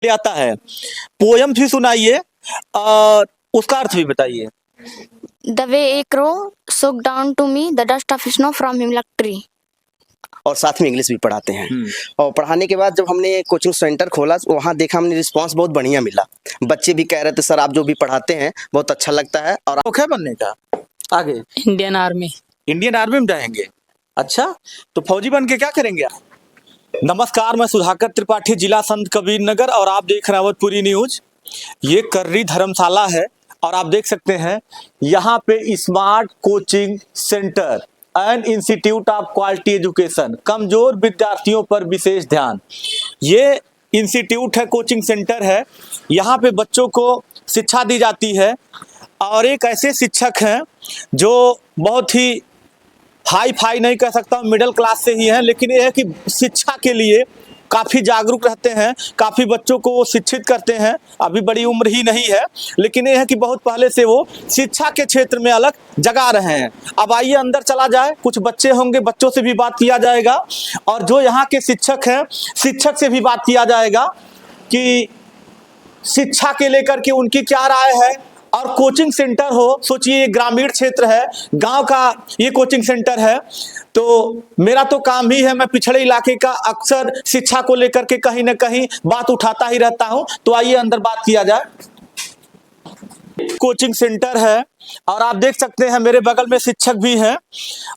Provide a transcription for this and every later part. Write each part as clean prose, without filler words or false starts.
ले आता है। पोयम भी सुनाइए और उसका अर्थ भी बताइए। The way a crow soaked down to me the dust of snow from himlock tree. और साथ में इंग्लिश भी पढ़ाते हैं। और पढ़ाने के बाद जब हमने कोचिंग सेंटर खोला वहाँ देखा हमने रिस्पांस बहुत बढ़िया मिला। बच्चे भी कह रहे थे सर आप जो भी पढ़ाते हैं बहुत अच्छा लगता है। और क्या बनने का आगे? Indian army. इंडियन आर्मी में जाएंगे? अच्छा, तो फौजी बन के क्या करेंगे आप? नमस्कार, मैं सुधाकर त्रिपाठी, जिला संत कबीर नगर, और आप देख रहे हैं अवधपुरी न्यूज। ये कर्री धर्मशाला है और आप देख सकते हैं यहाँ पे smart coaching centre and institute of quality education, कमजोर विद्यार्थियों पर विशेष ध्यान। ये इंस्टीट्यूट है, कोचिंग सेंटर है। यहाँ पे बच्चों को शिक्षा दी जाती है और एक ऐसे शिक्षक हैं जो बहुत ही हाई फाई नहीं कह सकता, मिडिल क्लास से ही है, लेकिन यह है कि शिक्षा के लिए काफ़ी जागरूक रहते हैं, काफ़ी बच्चों को वो शिक्षित करते हैं। अभी बड़ी उम्र ही नहीं है, लेकिन यह है कि बहुत पहले से वो शिक्षा के क्षेत्र में अलग जगा रहे हैं। अब आइए अंदर चला जाए, कुछ बच्चे होंगे, बच्चों से भी बात किया जाएगा और जो यहाँ के शिक्षक हैं शिक्षक से भी बात किया जाएगा कि शिक्षा के लेकर के उनकी क्या राय है। और कोचिंग सेंटर हो, सोचिए ये ग्रामीण क्षेत्र है, गांव का ये कोचिंग सेंटर है। तो मेरा तो काम ही है, मैं पिछड़े इलाके का अक्सर शिक्षा को लेकर के कहीं ना कहीं बात उठाता ही रहता हूं। तो आइए अंदर बात किया जाए। कोचिंग सेंटर है और आप देख सकते हैं मेरे बगल में शिक्षक भी हैं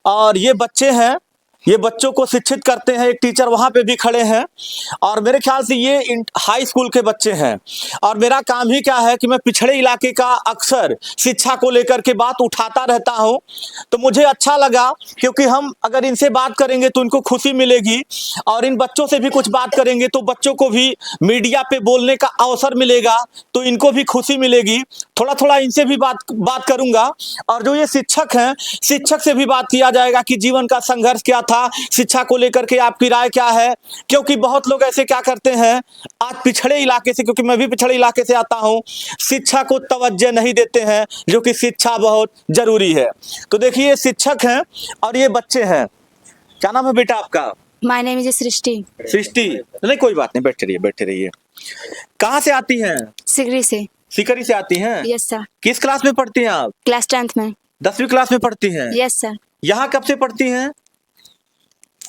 और ये बच्चे हैं, ये बच्चों को शिक्षित करते हैं। एक टीचर वहाँ पे भी खड़े हैं और मेरे ख्याल से ये हाई स्कूल के बच्चे हैं। और मेरा काम ही क्या है कि मैं पिछड़े इलाके का अक्सर शिक्षा को लेकर के बात उठाता रहता हूँ। तो मुझे अच्छा लगा क्योंकि हम अगर इनसे बात करेंगे तो इनको खुशी मिलेगी और इन बच्चों से भी कुछ बात करेंगे तो बच्चों को भी मीडिया पे बोलने का अवसर मिलेगा, तो इनको भी खुशी मिलेगी। थोड़ा थोड़ा इनसे भी बात करूँगा और जो ये शिक्षक हैं शिक्षक से भी बात किया जाएगा कि जीवन का संघर्ष क्या था, शिक्षा को लेकर के आपकी राय क्या है। क्योंकि बहुत लोग ऐसे क्या करते हैं आज पिछड़े इलाके से, क्योंकि मैं भी पिछड़े इलाके से आता हूं, शिक्षा को तवज्जो नहीं देते हैं, जो कि शिक्षा बहुत जरूरी है। तो देखिए ये शिक्षक हैं और ये बच्चे हैं। क्या नाम है बेटा आपका? My name is सृष्टि। सृष्टि? नहीं कोई बात नहीं, बैठे रहिए। कहाँ से आती हैं? सिगरी से। सिकरी से आती हैं? Yes sir. किस क्लास में पढ़ती हैं आप? क्लास 10th में। 10वीं क्लास में पढ़ती हैं? Yes sir. यहाँ कब से पढ़ती हैं?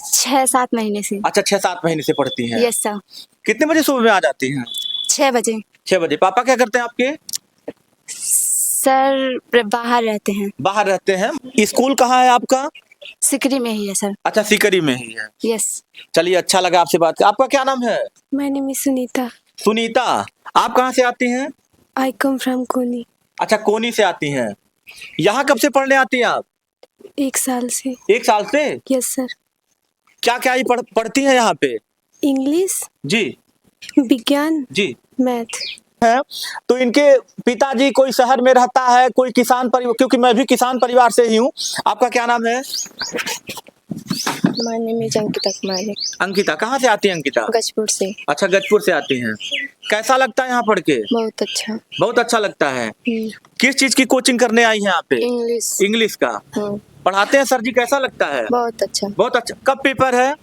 6-7 महीने से। अच्छा, 6-7 महीने से पढ़ती हैं। Yes sir. कितने बजे सुबह में आ जाती हैं? 6 बजे। 6 बजे। पापा क्या करते हैं आपके? सर बाहर रहते हैं। बाहर रहते हैं। स्कूल कहाँ है आपका? सिकरी में ही है सर। अच्छा, सिकरी में ही है। यस। चलिए अच्छा लगा आपसे बात कर। आपका क्या नाम है? My name is Sunita. Sunita. आप कहाँ से आती हैं? I come from Koni. अच्छा, कोनी से आती हैं। यहाँ कब से पढ़ने आती हैं आप? 1 साल से। 1 साल से? Yes sir. क्या क्या ही पढ़ती हैं यहाँ पे? इंग्लिश, जी विज्ञान, जी मैथ। है। तो इनके पिताजी कोई शहर में रहता है, कोई किसान परिवार, क्योंकि मैं भी किसान परिवार से ही हूँ। आपका क्या नाम है? My name is अंकिता कुमारी। अंकिता। कहाँ से आती है अंकिता? गजपुर से। अच्छा, गजपुर से आती हैं। कैसा लगता है यहाँ पढ़ के? बहुत अच्छा। बहुत अच्छा लगता है। किस चीज की कोचिंग करने आई हैं यहाँ पे? इंग्लिश। इंग्लिश का। पढ़ाते हैं सर जी, कैसा लगता है? बहुत अच्छा। बहुत अच्छा। कब पेपर है?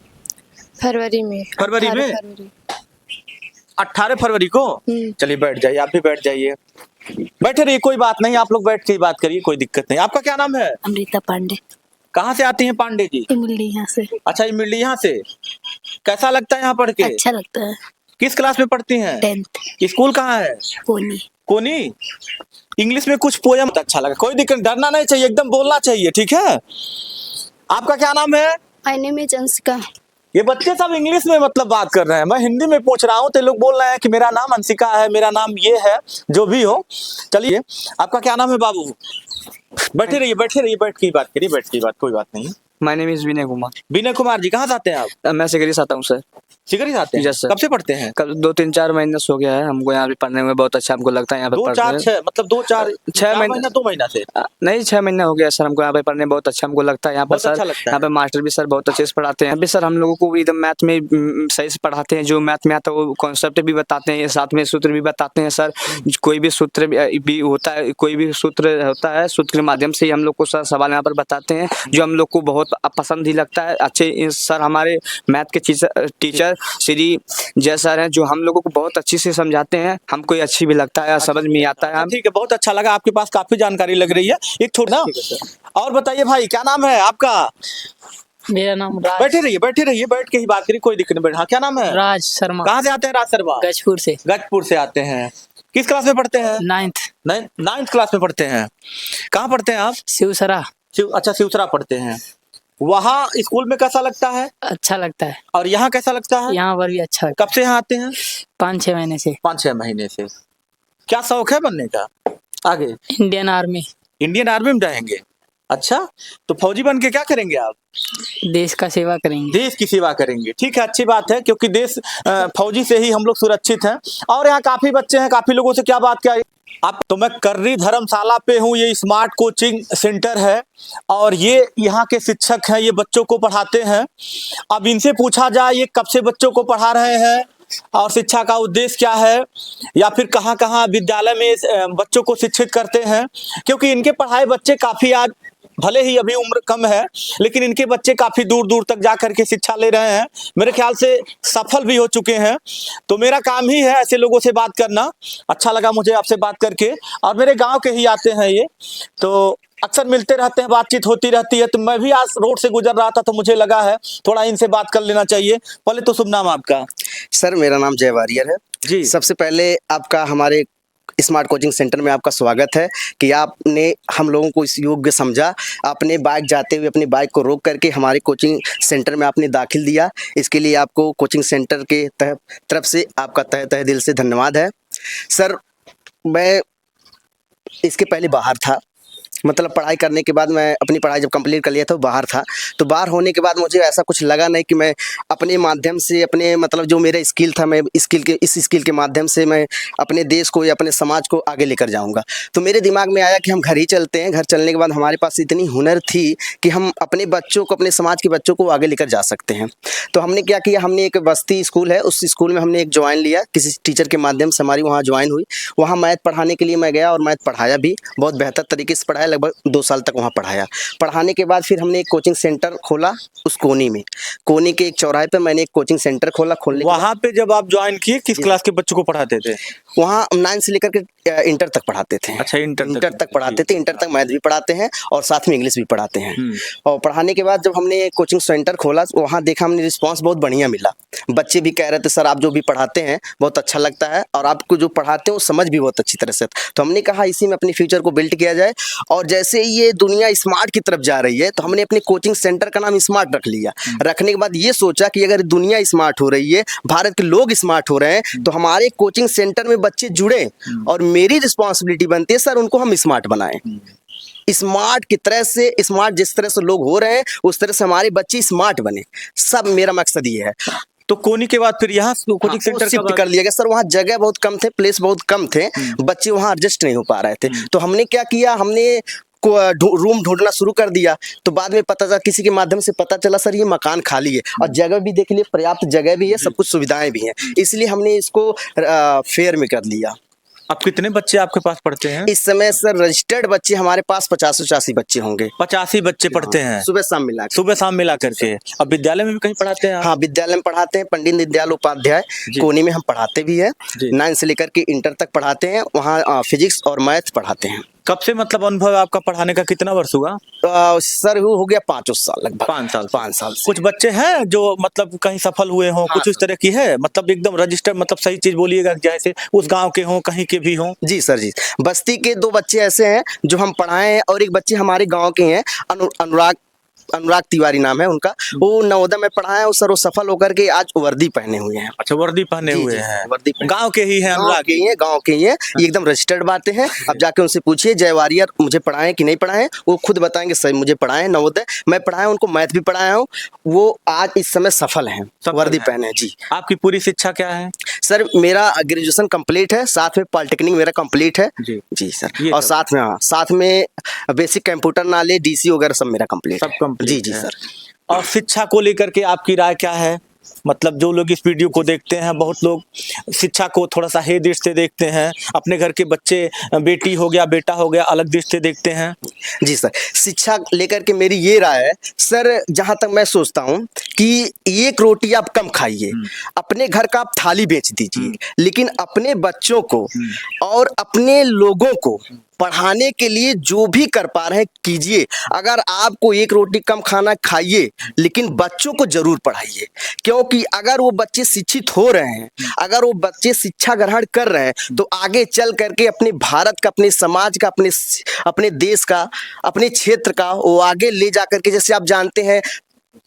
फरवरी में। फरवरी में? 18 फरवरी को? चलिए बैठ जाइए, आप भी बैठ जाइए। बैठे रहिए, कोई बात नहीं, आप लोग बैठ के बात करिए, कोई दिक्कत नहीं। आपका क्या नाम है? अमृता पांडे। कहाँ से आती हैं पांडे जी? इमली यहाँ से। अच्छा, इमली यहाँ से। कैसा लगता है यहाँ पढ़ के? अच्छा लगता है। किस क्लास में पढ़ती हैं? 10th। स्कूल कहाँ है? कोनी। कोनी। इंग्लिश में कुछ पोयम अच्छा लगा। कोई दिक्कत, डरना नहीं चाहिए, एकदम बोलना चाहिए, ठीक है? आपका क्या नाम है? My name is Anshika. ये बच्चे सब इंग्लिश में मतलब बात कर रहे हैं, मैं हिंदी में पूछ रहा हूँ तो लोग बोल रहे हैं कि मेरा नाम अंशिका है, मेरा नाम ये है, जो भी हो। चलिए, आपका क्या नाम है बाबू? बैठे रहिए, बैठ के बात करिए, बैठ के बात, कोई बात नहीं। My name is Vinay Kumar. Vinay Kumar ji, कहाँ से आते हैं आप? मैं सिकरी से आता हूँ सर। सिकरी से आते हैं? Yes sir. कब से पढ़ते हैं? कल 2-3-4 महीने से हो गया है हमको यहाँ पे पढ़ने में, बहुत अच्छा हमको लगता है यहाँ पे पढ़ने में। 2-4-6 मतलब 2-4 महीना 2 महीना से? नहीं, 6 महीना हो गया सर हमको यहाँ पे पढ़ने में, बहुत अच्छा हमको लगता है यहाँ पर सर। अच्छा लगता है। यहाँ पे मास्टर भी सर बहुत अच्छे से पढ़ाते हैं। अभी सर हम लोगों को एकदम मैथ में सही से पढ़ाते हैं, जो मैथ में आता है वो कॉन्सेप्ट भी बताते हैं, साथ में सूत्र भी बताते हैं सर। कोई भी सूत्र भी होता है, कोई भी सूत्र होता है, सूत्र के माध्यम से ही हम लोग को सर सवाल यहाँ पर बताते हैं, जो हम लोग को बहुत पसंद ही लगता है। अच्छे सर हमारे मैथ के टीचर श्री जय सर हैं, जो हम लोगों को बहुत अच्छे से समझाते हैं, हमको ये अच्छी भी लगता है, समझ में आता है। हम ठीक है, बहुत अच्छा लगा, आपके पास काफी जानकारी लग रही है। एक थोड़ा ना और बताइए भाई, क्या नाम है आपका? मेरा नाम राज बैठे रहिए, बैठ के ही बात करिए, कोई दिक्कत नहीं। बैठ, हाँ, क्या नाम है? राज शर्मा, कहाँ से आते हैं राज शर्मा? गजपुर से, गजपुर से आते हैं। किस क्लास में पढ़ते हैं? 9th, नाइन्थ क्लास में पढ़ते हैं। कहाँ पढ़ते हैं आप? शिवसरा। अच्छा, शिवसरा पढ़ते हैं। वहाँ स्कूल में कैसा लगता है अच्छा लगता है, और यहाँ कैसा लगता है? यहाँ पर भी अच्छा लगता कब से यहाँ आते हैं? है, 5-6 महीने से। 5-6 महीने से। क्या शौक है बनने का आगे? इंडियन आर्मी, इंडियन आर्मी में जाएंगे। अच्छा, तो फौजी बन के क्या करेंगे आप? देश का सेवा करेंगे। देश की सेवा करेंगे। ठीक है, अच्छी बात है, क्योंकि देश फौजी से ही हम लोग सुरक्षित हैं। और यहाँ काफी बच्चे हैं, काफी लोगों से क्या बात क्या आप। तो मैं कर्री धर्मशाला पे हूँ, ये स्मार्ट कोचिंग सेंटर है और ये यहाँ के शिक्षक हैं, ये बच्चों को पढ़ाते हैं। अब इनसे पूछा जाए ये कब से बच्चों को पढ़ा रहे हैं और शिक्षा का उद्देश्य क्या है, या फिर कहाँ कहाँ विद्यालय में बच्चों को शिक्षित करते हैं, क्योंकि इनके पढ़ाए बच्चे काफी आज भले ही अभी उम्र कम है, लेकिन इनके बच्चे काफी दूर दूर तक जा करके शिक्षा ले रहे हैं, मेरे ख्याल से सफल भी हो चुके हैं। तो मेरा काम ही है ऐसे लोगों से बात करना। अच्छा लगा मुझे आपसे बात करके, और मेरे गांव के ही आते हैं ये, तो अक्सर मिलते रहते हैं, बातचीत होती रहती है। तो मैं भी आज रोड से गुजर रहा था तो मुझे लगा है थोड़ा इनसे बात कर लेना चाहिए। पहले तो शुभ नाम आपका? सर मेरा नाम जय वारियर है जी। सबसे पहले आपका हमारे स्मार्ट कोचिंग सेंटर में आपका स्वागत है कि आपने हम लोगों को इस योग्य समझा। आपने बाइक जाते हुए अपनी बाइक को रोक करके हमारे कोचिंग सेंटर में आपने दाखिल दिया, इसके लिए आपको कोचिंग सेंटर के तरफ से आपका तहे दिल से धन्यवाद है। सर मैं इसके पहले बाहर था, मतलब पढ़ाई करने के बाद मैं अपनी पढ़ाई जब कंप्लीट कर लिया था बाहर था, तो बाहर होने के बाद मुझे ऐसा कुछ लगा नहीं कि मैं अपने माध्यम से अपने मतलब जो मेरा स्किल था मैं इस स्किल के माध्यम से मैं अपने देश को या अपने समाज को आगे लेकर जाऊंगा। तो मेरे दिमाग में आया कि हम घर ही चलते हैं। घर चलने के बाद हमारे पास इतनी हुनर थी कि हम अपने बच्चों को, अपने समाज के बच्चों को आगे लेकर जा सकते हैं। तो हमने क्या किया, हमने एक बस्ती स्कूल है, उस स्कूल में हमने एक ज्वाइन लिया, किसी टीचर के माध्यम से हमारी वहाँ ज्वाइन हुई। वहाँ मैथ पढ़ाने के लिए मैं गया और मैथ पढ़ाया भी, बहुत बेहतर तरीके से पढ़ाया, लगभग 2 साल तक वहाँ पढ़ाया। पढ़ाने के बाद फिर हमने एक कोचिंग सेंटर खोला उस कोनी में, कोनी के एक चौराहे पे मैंने एक कोचिंग सेंटर खोला। खोलने वहाँ पे जब आप ज्वाइन किए किस क्लास के बच्चों को पढ़ाते थे? वहाँ 9 से लेकर के इंटर तक पढ़ाते थे। अच्छा, इंटर तक पढ़ाते थे। इंटर तक मैथ भी पढ़ाते हैं और साथ में इंग्लिश भी पढ़ाते हैं। और पढ़ाने के बाद जब हमने कोचिंग सेंटर खोला, वहाँ देखा हमने रिस्पांस बहुत बढ़िया मिला। बच्चे भी कह रहे थे सर आप जो भी पढ़ाते हैं बहुत अच्छा लगता है और आपको जो पढ़ाते हैं वो समझ भी बहुत अच्छी तरह से। तो हमने कहा इसी में अपने फ्यूचर को बिल्ड किया जाए। और जैसे ये दुनिया स्मार्ट की तरफ जा रही है तो हमने अपने कोचिंग सेंटर का नाम स्मार्ट रख लिया। रखने के बाद ये सोचा कि अगर दुनिया स्मार्ट हो रही है, भारत के लोग स्मार्ट हो रहे हैं, तो हमारे कोचिंग सेंटर में बच्चे जुड़े और मेरी रिस्पॉन्सिबिलिटी बनती है सर उनको हम स्मार्ट बनाएं। स्मार्ट की तरह से, स्मार्ट जिस तरह से लोग हो रहे हैं उस तरह से हमारे बच्चे स्मार्ट बने। सब मेरा मकसद ये है। तो कोनी के बाद फिर यहाँ कोचिंग सेंटर शिफ्ट कर लिया गया सर। वहाँ जगह बहुत कम थे, प्लेस बहुत कम थे, बच्चे वहाँ एडजस्ट नहीं हो पा रहे थे। तो हमने क्या किया, हमने रूम ढूंढना शुरू कर दिया। तो बाद में पता चला, किसी के माध्यम से पता चला सर ये मकान खाली है और जगह भी देख लिए, पर्याप्त जगह भी है, सब कुछ सुविधाएं भी हैं, इसलिए हमने इसको फेयर में कर लिया। अब कितने बच्चे आपके पास पढ़ते हैं इस समय? सर रजिस्टर्ड बच्चे हमारे पास 50-85 बच्चे होंगे। 85 बच्चे पढ़ते हैं सुबह शाम मिला करके। अब विद्यालय में भी कहीं पढ़ाते हैं आप? हाँ, विद्यालय में पढ़ाते हैं। पंडित दीनदयाल उपाध्याय कोनी में हम पढ़ाते भी हैं। 9 से लेकर के इंटर तक पढ़ाते हैं। वहाँ फिजिक्स और मैथ पढ़ाते हैं। कब से मतलब अनुभव आपका पढ़ाने का, कितना वर्ष हुआ? सर वो हो गया 5 साल, लगभग 5 साल से। कुछ बच्चे हैं जो मतलब कहीं सफल हुए हों? कुछ इस तरह की है, मतलब एकदम रजिस्टर, मतलब सही चीज बोलिएगा, जैसे उस गांव के हों, कहीं के भी हों। जी सर जी, बस्ती के 2 बच्चे ऐसे हैं जो हम पढ़ाए हैं और एक बच्चे हमारे गांव के हैं, अनुराग तिवारी नाम है उनका। वो नवोदय में पढ़ा है सर, वो सफल होकर के आज वर्दी पहने हुए हैं। अच्छा, वर्दी पहने हुए हैं, वर्दी गांव के ही हैं, अनुराग के ही हैं, गांव के ही हैं। ये एकदम रजिस्टर्ड बातें हैं। अब जाके उनसे पूछिए जय वारियर मुझे पढ़ाए कि नहीं पढ़ाए, वो खुद बताएंगे सर मुझे पढ़ाए नवोदय, मैं पढ़ाया उनको, मैथ भी पढ़ाया हूँ। वो आज इस समय सफल हैं, वर्दी पहने हैं। जी, आपकी पूरी शिक्षा क्या है? सर मेरा ग्रेजुएशन कंप्लीट है, साथ में पॉलिटेक्निक मेरा कंप्लीट है। जी सर, और साथ में बेसिक कंप्यूटर नॉलेज, डीसी वगैरह सब मेरा कंप्लीट है। जी सर। और शिक्षा को लेकर के आपकी राय क्या है? मतलब जो लोग इस वीडियो को देखते हैं, बहुत लोग शिक्षा को थोड़ा सा हे दृष्टि से देखते हैं, अपने घर के बच्चे बेटी हो गया बेटा हो गया अलग दृष्टि से देखते हैं। जी सर, शिक्षा लेकर के मेरी ये राय है सर, जहाँ तक मैं सोचता हूँ कि एक रोटी आप कम खाइए, अपने घर का आप थाली बेच दीजिए, लेकिन अपने बच्चों को और अपने लोगों को पढ़ाने के लिए जो भी कर पा रहे हैं कीजिए। अगर आपको एक रोटी कम खाना खाइए, लेकिन बच्चों को जरूर पढ़ाइए, क्योंकि अगर वो बच्चे शिक्षित हो रहे हैं, अगर वो बच्चे शिक्षा ग्रहण कर रहे हैं, तो आगे चल करके अपने भारत का, अपने समाज का, अपने देश का, अपने क्षेत्र का वो आगे ले जा करके, जैसे आप जानते हैं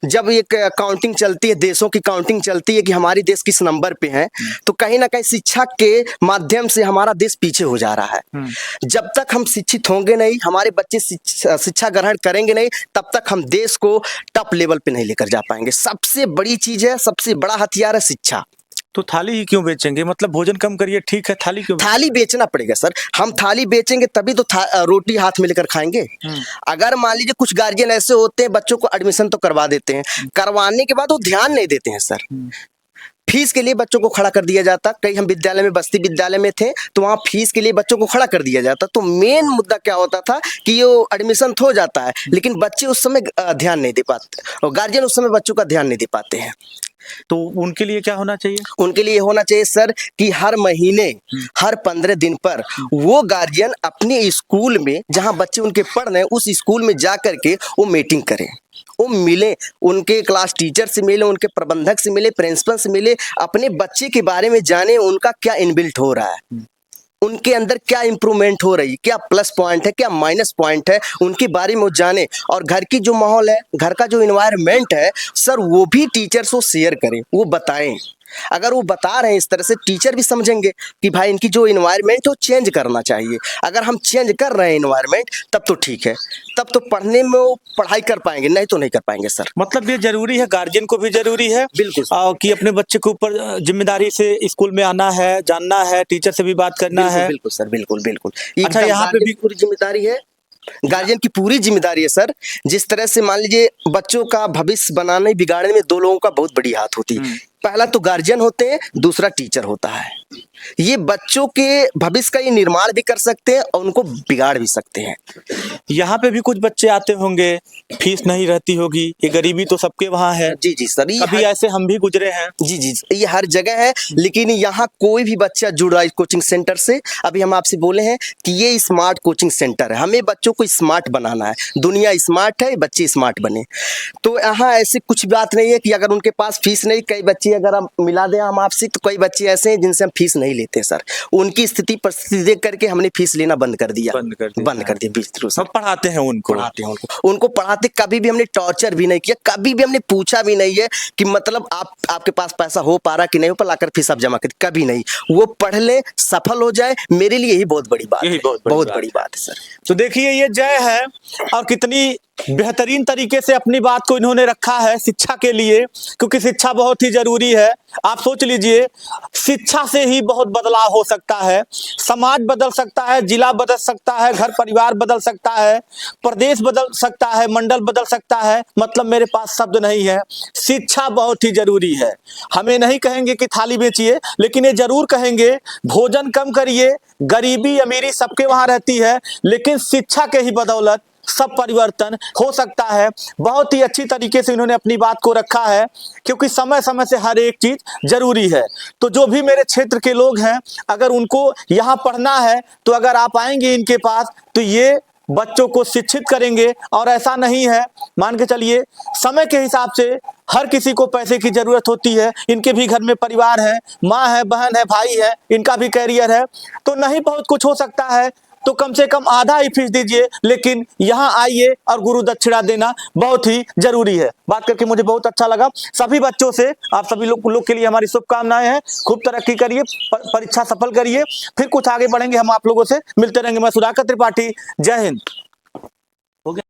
जब एक काउंटिंग चलती है, देशों की काउंटिंग चलती है कि हमारी देश किस नंबर पे है, तो कहीं ना कहीं शिक्षा के माध्यम से हमारा देश पीछे हो जा रहा है। जब तक हम शिक्षित होंगे नहीं, हमारे बच्चे शिक्षा ग्रहण करेंगे नहीं, तब तक हम देश को टॉप लेवल पे नहीं लेकर जा पाएंगे। सबसे बड़ी चीज है, सबसे बड़ा हथियार है शिक्षा। तो थाली ही क्यों बेचेंगे? मतलब भोजन कम करिए, ठीक है, थाली क्यों? थाली बेचना पड़ेगा सर, हम थाली बेचेंगे तभी तो रोटी हाथ में लेकर खाएंगे। अगर मान लीजिए कुछ गार्जियन ऐसे होते हैं, बच्चों को एडमिशन तो करवा देते हैं, करवाने के बाद वो ध्यान नहीं देते हैं सर। फीस के लिए बच्चों को खड़ा कर दिया जाता, कई हम विद्यालय में, बस्ती विद्यालय में थे, तो वहाँ फीस के लिए बच्चों को खड़ा कर दिया जाता। तो मेन मुद्दा क्या होता था कि ये एडमिशन हो जाता है, लेकिन बच्चे उस समय ध्यान नहीं दे पाते, और गार्जियन उस समय बच्चों का ध्यान नहीं दे पाते हैं। तो उनके लिए क्या होना चाहिए? उनके लिए होना चाहिए सर कि हर महीने, हर 15 दिन पर वो गार्जियन अपने स्कूल में, जहां बच्चे उनके पढ़ रहे हैं, उस स्कूल में जा करके वो मीटिंग करें, वो मिले, उनके क्लास टीचर से मिले, उनके प्रबंधक से मिले, प्रिंसिपल से मिले, अपने बच्चे के बारे में जाने, उनका क्या इनबिल्ट हो रहा है, उनके अंदर क्या इंप्रूवमेंट हो रही है, क्या प्लस पॉइंट है, क्या माइनस पॉइंट है, उनके बारे में वो जाने। और घर की जो माहौल है, घर का जो इन्वायरमेंट है सर, वो भी टीचर्स को शेयर करें, वो बताएं। अगर वो बता रहे हैं इस तरह से, टीचर भी समझेंगे कि भाई इनकी जो इन्वायरमेंट है वो चेंज करना चाहिए। अगर हम चेंज कर रहे हैं इन्वायरमेंट, तब तो ठीक है, तब तो पढ़ने में वो पढ़ाई कर पाएंगे, नहीं तो नहीं कर पाएंगे सर। मतलब ये जरूरी है, गार्जियन को भी जरूरी है बिल्कुल कि अपने बच्चे के ऊपर जिम्मेदारी से स्कूल में आना है, जानना है, टीचर से भी बात करना है। बिल्कुल सर, बिल्कुल बिल्कुल। अच्छा, यहाँ पे भी पूरी जिम्मेदारी है, गार्जियन की पूरी जिम्मेदारी है सर। जिस तरह से मान लीजिए बच्चों का भविष्य बनाने बिगाड़ने में दो लोगों का बहुत बड़ी हाथ होती है। पहला तो गार्जियन होते हैं, दूसरा टीचर होता है। ये बच्चों के भविष्य का ये निर्माण भी कर सकते हैं और उनको बिगाड़ भी सकते हैं। यहाँ पे भी कुछ बच्चे आते होंगे, फीस नहीं रहती होगी, ये गरीबी तो सबके वहाँ है। जी जी सर, कभी ऐसे हम भी गुजरे हैं। जी जी, ये हर जगह है, लेकिन यहाँ कोई भी बच्चा जुड़ रहा है कोचिंग सेंटर से। अभी हम आपसे बोले हैं कि ये स्मार्ट कोचिंग सेंटर है, हमें बच्चों को स्मार्ट बनाना है। दुनिया स्मार्ट है, बच्चे स्मार्ट बने। तो यहाँ ऐसी कुछ बात नहीं है कि अगर उनके पास फीस नहीं, कई बच्चे अगर हम मिला दें हम आपसे, तो कई बच्चे ऐसे हैं जिनसे हम फीस नहीं लेते सर। उनकी स्थिति परिस्थिति देख करके हमने फीस लेना बंद कर दिया बीच थ्रू। सब पढ़ाते हैं उनको, उनको पढ़ाते, कभी भी हमने टॉर्चर भी नहीं किया, कभी भी हमने पूछा भी नहीं है कि मतलब आपके पास पैसा हो पा रहा कि नहीं हो पा, लाकर फीस आप जमा कर, कभी नहीं। वो पढ़ ले, सफल हो जाए, मेरे लिए यही बहुत बड़ी बात है, बहुत बड़ी बात है सर। तो देखिए ये जय है, और कितनी बेहतरीन तरीके से अपनी बात को इन्होंने रखा है शिक्षा के लिए, क्योंकि शिक्षा बहुत ही जरूरी है। आप सोच लीजिए, शिक्षा से ही बहुत बदलाव हो सकता है, समाज बदल सकता है, जिला बदल सकता है, घर परिवार बदल सकता है, प्रदेश बदल सकता है, मंडल बदल सकता है। मतलब मेरे पास शब्द नहीं है, शिक्षा बहुत ही जरूरी है। हमें नहीं कहेंगे कि थाली बेचिए, लेकिन ये जरूर कहेंगे भोजन कम करिए। गरीबी अमीरी सबके वहां रहती है, लेकिन शिक्षा के ही बदौलत सब परिवर्तन हो सकता है। बहुत ही अच्छी तरीके से इन्होंने अपनी बात को रखा है, क्योंकि समय समय से हर एक चीज जरूरी है। तो जो भी मेरे क्षेत्र के लोग हैं, अगर उनको यहाँ पढ़ना है, तो अगर आप आएंगे इनके पास, तो ये बच्चों को शिक्षित करेंगे। और ऐसा नहीं है, मान के चलिए, समय के हिसाब से हर किसी को पैसे की जरूरत होती है। इनके भी घर में परिवार है, माँ है, बहन है, भाई है, इनका भी कैरियर है। तो नहीं बहुत कुछ हो सकता है, तो कम से कम आधा ही फीस दीजिए, लेकिन यहाँ आइए और गुरु दक्षिणा देना बहुत ही जरूरी है। बात करके मुझे बहुत अच्छा लगा। सभी बच्चों से, आप सभी लोग के लिए हमारी शुभकामनाएं हैं। खूब तरक्की करिए, परीक्षा सफल करिए, फिर कुछ आगे बढ़ेंगे हम आप लोगों से मिलते रहेंगे। मैं सुधाकर त्रिपाठी, जय हिंद। हो गया।